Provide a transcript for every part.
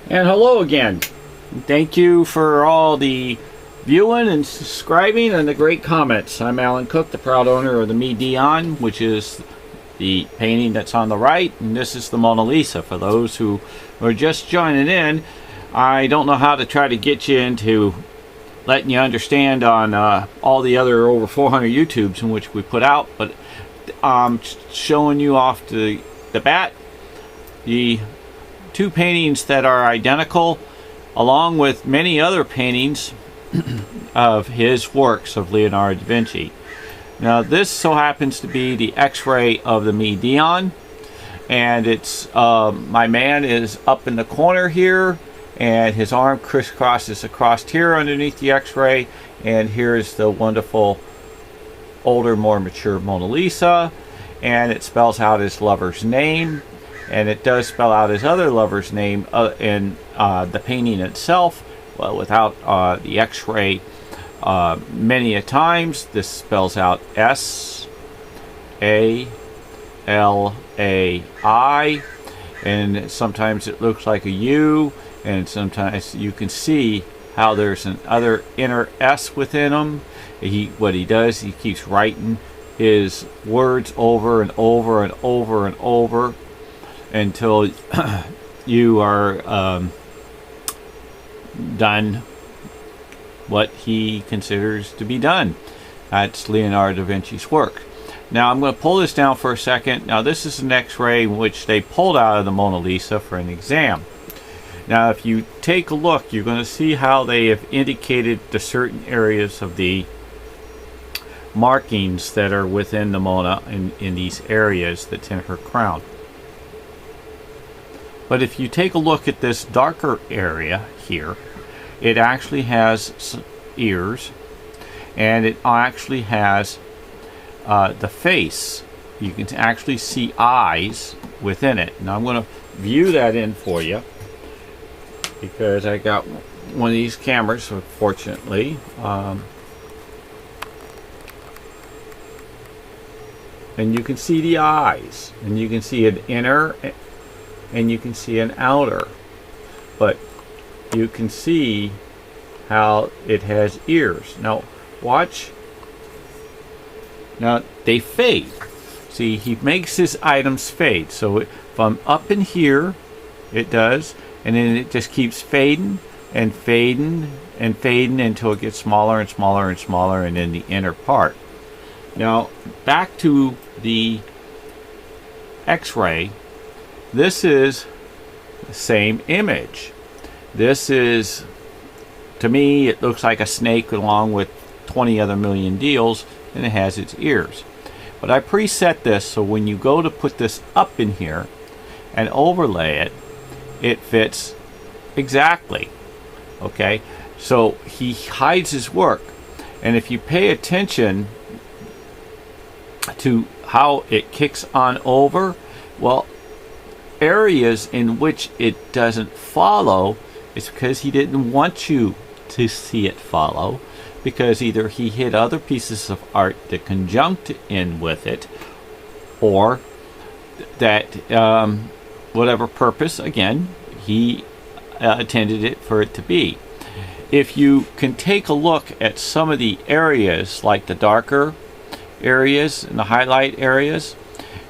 And hello again. Thank you for all the viewing and subscribing and the great comments. I'm Alan Cook, the proud owner of the Midion, which is the painting that's on the right, and this is the Mona Lisa. For those who are just joining in, I don't know how to try to get you into letting you understand on all the other over 400 YouTubes in which we put out, but I'm showing you off the bat the two paintings that are identical, along with many other paintings of his works of Leonardo da Vinci. Now this so happens to be the X-ray of the Midion, and it's my man is up in the corner here, and his arm crisscrosses across here underneath the X-ray, and here is the wonderful older, more mature Mona Lisa, and it spells out his lover's name, and it does spell out his other lover's name in the painting itself, well, without the X-ray. Many a times this spells out S-A-L-A-I, and sometimes it looks like a U, and sometimes you can see how there's an other inner S within him. What he does, he keeps writing his words over and over and over and over until you are done what he considers to be done. That's Leonardo da Vinci's work. Now I'm going to pull this down for a second. Now this is an X-ray which they pulled out of the Mona Lisa for an exam. Now if you take a look, you're going to see how they have indicated the certain areas of the markings that are within the Mona in these areas that's in her crown. But if you take a look at this darker area here, it actually has ears, and it actually has the face. You can actually see eyes within it. Now I'm going to view that in for you, because I got one of these cameras, fortunately. And you can see the eyes, and you can see an inner and you can see an outer, but you can see how it has ears. Now watch. Now they fade. See, he makes his items fade. So if I'm up in here, it does, and then it just keeps fading and fading and fading until it gets smaller and smaller and smaller, and then the inner part. Now back to the X-ray. This is the same image. This is, to me, it looks like a snake along with 20 other million deals, and it has its ears. But I preset this so when you go to put this up in here and overlay it, it fits exactly. Okay, so he hides his work, and if you pay attention to how it kicks on over, well, areas in which it doesn't follow, it's because he didn't want you to see it follow, because either he hid other pieces of art that conjunct in with it, or that whatever purpose, again, he intended it for it to be. If you can take a look at some of the areas, like the darker areas and the highlight areas,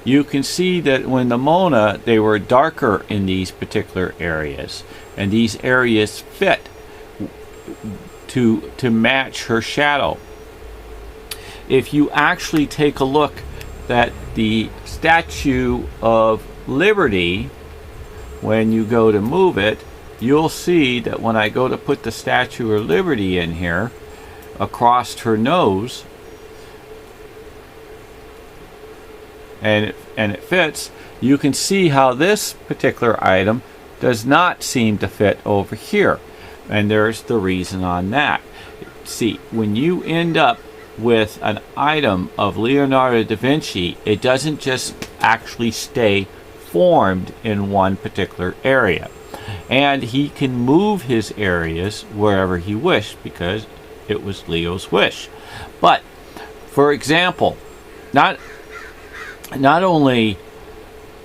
you can see that when the Mona, they were darker in these particular areas, and these areas fit to match her shadow. If you actually take a look at the Statue of Liberty, when you go to move it, you'll see that when I go to put the Statue of Liberty in here across her nose, and it fits, you can see how this particular item does not seem to fit over here, and there's the reason on that. See, when you end up with an item of Leonardo da Vinci, it doesn't just actually stay formed in one particular area, and he can move his areas wherever he wished because it was Leo's wish. But for example, not only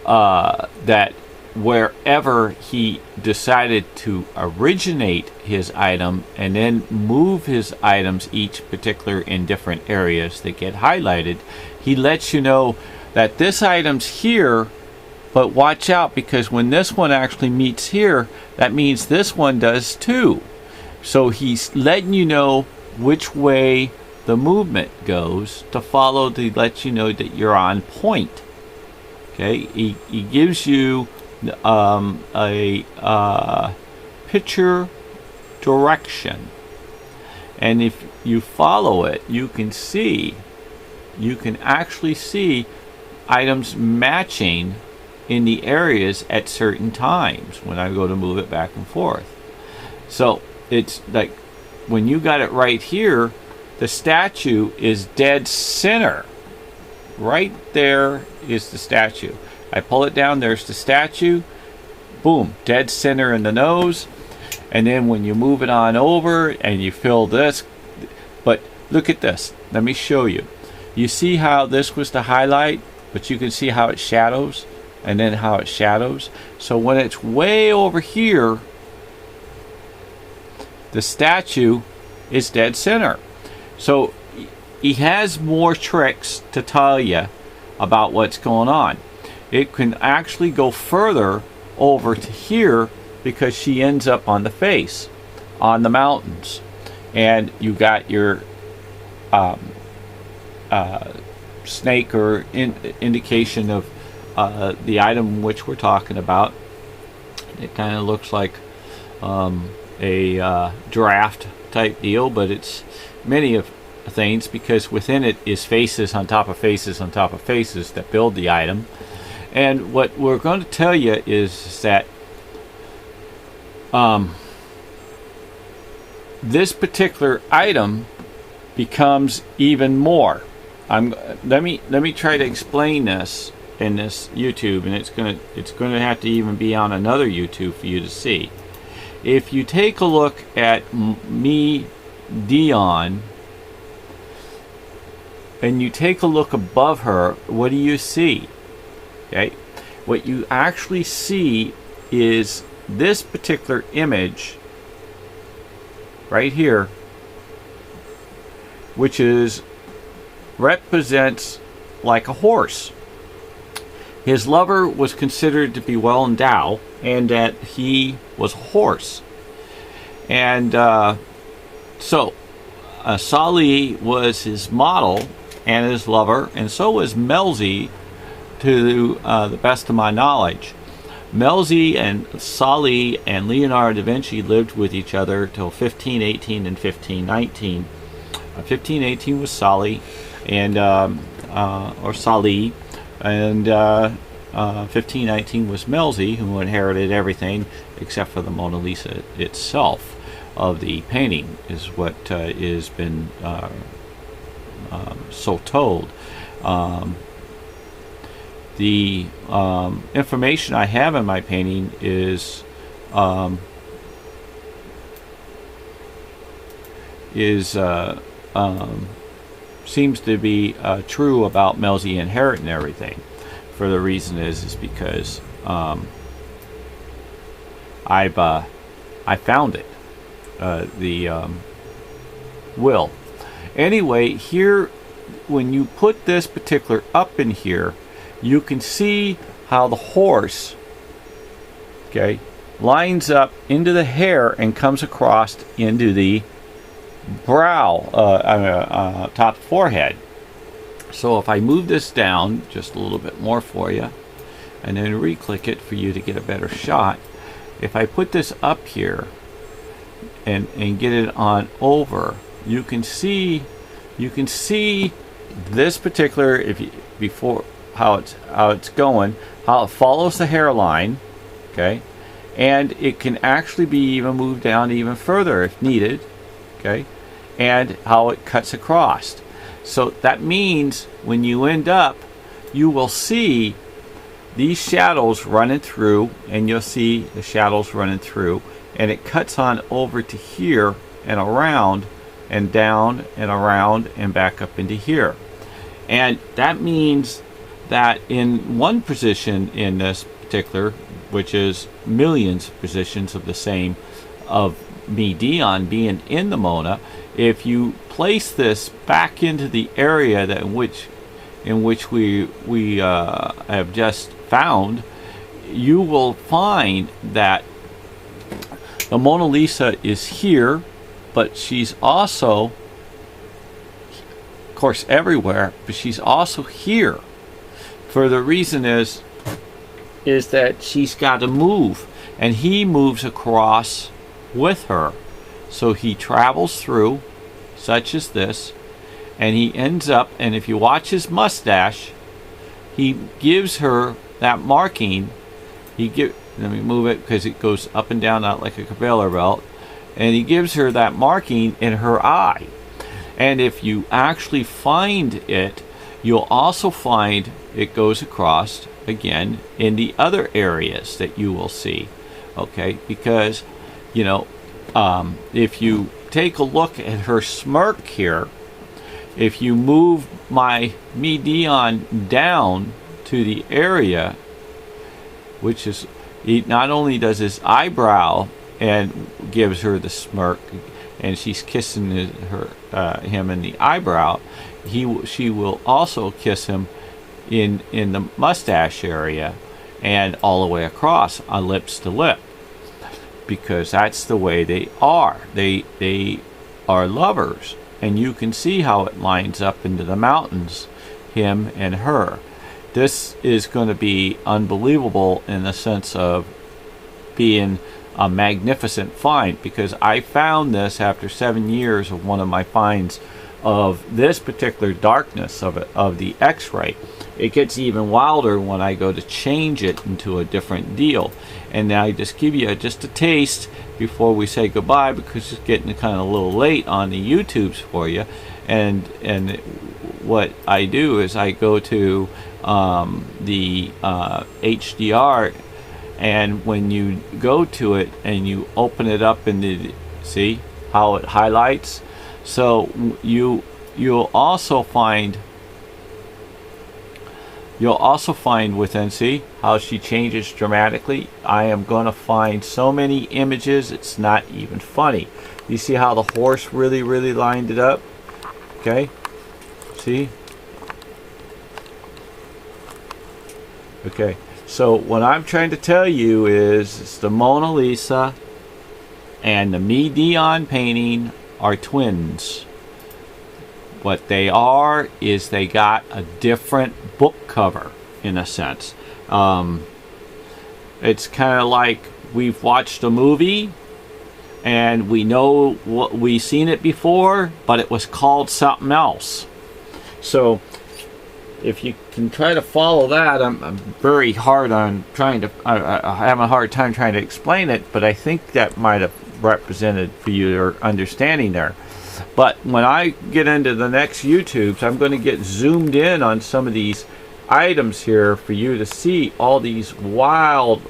that wherever he decided to originate his item and then move his items each particular in different areas that get highlighted, he lets you know that this item's here, but watch out, because when this one actually meets here, that means this one does too. So he's letting you know which way the movement goes to follow, to let you know that you're on point. Okay, he gives you a picture direction, and if you follow it, you can actually see items matching in the areas at certain times when I go to move it back and forth. So it's like when you got it right here, the statue is dead center. Right there is the statue. I pull it down, there's the statue. Boom, dead center in the nose. And then when you move it on over and you fill this, but look at this. Let me show you. You see how this was the highlight, but you can see how it shadows, and then how it shadows. So when it's way over here, the statue is dead center. So he has more tricks to tell you about what's going on. It can actually go further over to here, because she ends up on the face, on the mountains. And you got your snake, or indication of the item which we're talking about. It kind of looks like a draft type deal, but it's many of things, because within it is faces on top of faces on top of faces that build the item. And what we're going to tell you is that this particular item becomes even more. Let me try to explain this in this YouTube, and it's gonna have to even be on another YouTube for you to see. If you take a look at Dion, and you take a look above her, what do you see? Okay, what you actually see is this particular image right here, which represents like a horse. His lover was considered to be well endowed, and that he was a horse. And so Sali was his model and his lover, and so was Melzi, to the best of my knowledge. Melzi and Sali and Leonardo da Vinci lived with each other till 1518 and 1519. 1518 was Sali, and or Sali, and 1519 was Melzi, who inherited everything except for the Mona Lisa itself of the painting, is what has been so told. The information I have in my painting is seems to be true about Melzi inheriting everything. For the reason is because I found it, the will. Anyway, here, when you put this particular up in here, you can see how the horse, okay, lines up into the hair and comes across into the brow, top forehead. So if I move this down just a little bit more for you, and then re-click it for you to get a better shot, if I put this up here and get it on over, you can see this particular, before how it's going, how it follows the hairline, okay, and it can actually be even moved down even further if needed, okay, and how it cuts across. So that means when you end up, you will see these shadows running through, and you'll see the shadows running through, and it cuts on over to here and around and down and around and back up into here. And that means that in one position in this particular, which is millions of positions of the same of MIDION being in the Mona. If you place this back into the area that in which we have just found, you will find that the Mona Lisa is here, but she's also, of course, everywhere, but she's also here. For the reason is that she's got to move, and he moves across with her. So he travels through, such as this, and he ends up, and if you watch his mustache, he gives her that marking. Let me move it because it goes up and down, not like a conveyor belt. And he gives her that marking in her eye. And if you actually find it, you'll also find it goes across again in the other areas that you will see. Okay, because, you know, if you take a look at her smirk here, if you move my MIDION down to the area, which is, he not only does his eyebrow and gives her the smirk, and she's kissing him in the eyebrow, she will also kiss him in the mustache area and all the way across on lips to lip, because that's the way they are. They are lovers, and you can see how it lines up into the mountains, him and her. This is going to be unbelievable in the sense of being a magnificent find, because I found this after 7 years of one of my finds of this particular darkness of the X-ray. It gets even wilder when I go to change it into a different deal. And now I just give you just a taste before we say goodbye, because it's getting kind of a little late on the YouTubes for you. And what I do is I go to the HDR, and when you go to it and you open it up in the, see how it highlights? So you'll also find within, see how she changes dramatically. I am going to find so many images, it's not even funny. You see how the horse really lined it up? Okay, see? Okay, so what I'm trying to tell you is it's the Mona Lisa and the MIDION painting are twins. What they are is they got a different book cover, in a sense. It's kind of like we've watched a movie and we know what we've seen it before, but it was called something else. So if you can try to follow that, I'm very hard on trying to, I have a hard time trying to explain it, but I think that might have represented for you your understanding there. But when I get into the next YouTubes, I'm going to get zoomed in on some of these items here for you to see all these wild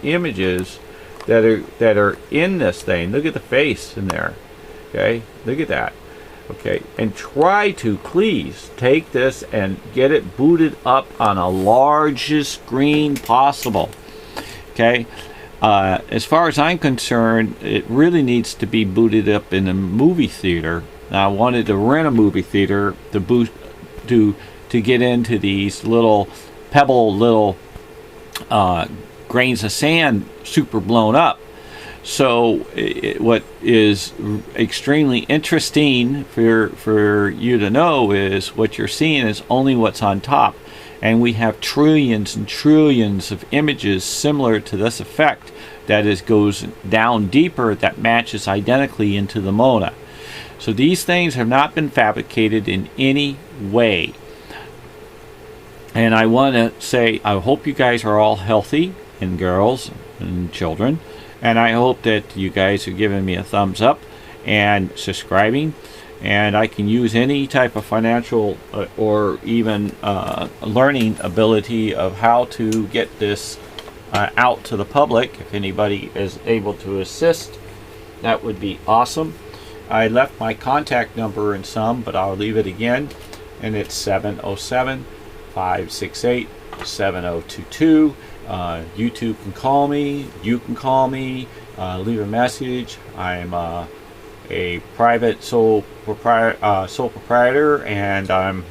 images that are in this thing. Look at the face in there. Okay, look at that. Okay, and try to please take this and get it booted up on a largest screen possible. Okay, as far as I'm concerned, it really needs to be booted up in a movie theater. Now, I wanted to rent a movie theater to get into these little grains of sand super blown up. So what is extremely interesting for you to know is what you're seeing is only what's on top, and we have trillions and trillions of images similar to this effect that goes down deeper, that matches identically into the Mona. So these things have not been fabricated in any way. And I want to say, I hope you guys are all healthy, and girls and children. And I hope that you guys are giving me a thumbs up and subscribing. And I can use any type of financial or even learning ability of how to get this out to the public. If anybody is able to assist, that would be awesome. I left my contact number in some, but I'll leave it again. And it's 707-568-7022. YouTube can call me. You can call me. Leave a message. I'm a private sole proprietor, and I'm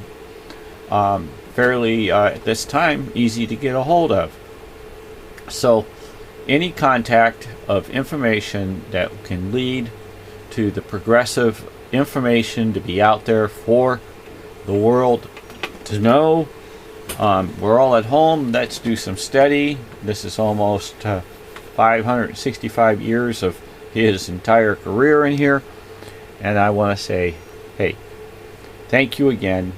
fairly at this time easy to get a hold of. So any contact of information that can lead to the progressive information to be out there for the world to know. We're all at home. Let's do some study. This is almost 565 years of his entire career in here. And I want to say, hey, thank you again.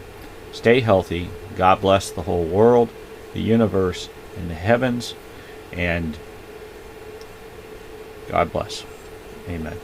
Stay healthy. God bless the whole world, the universe, and the heavens. And God bless. Amen.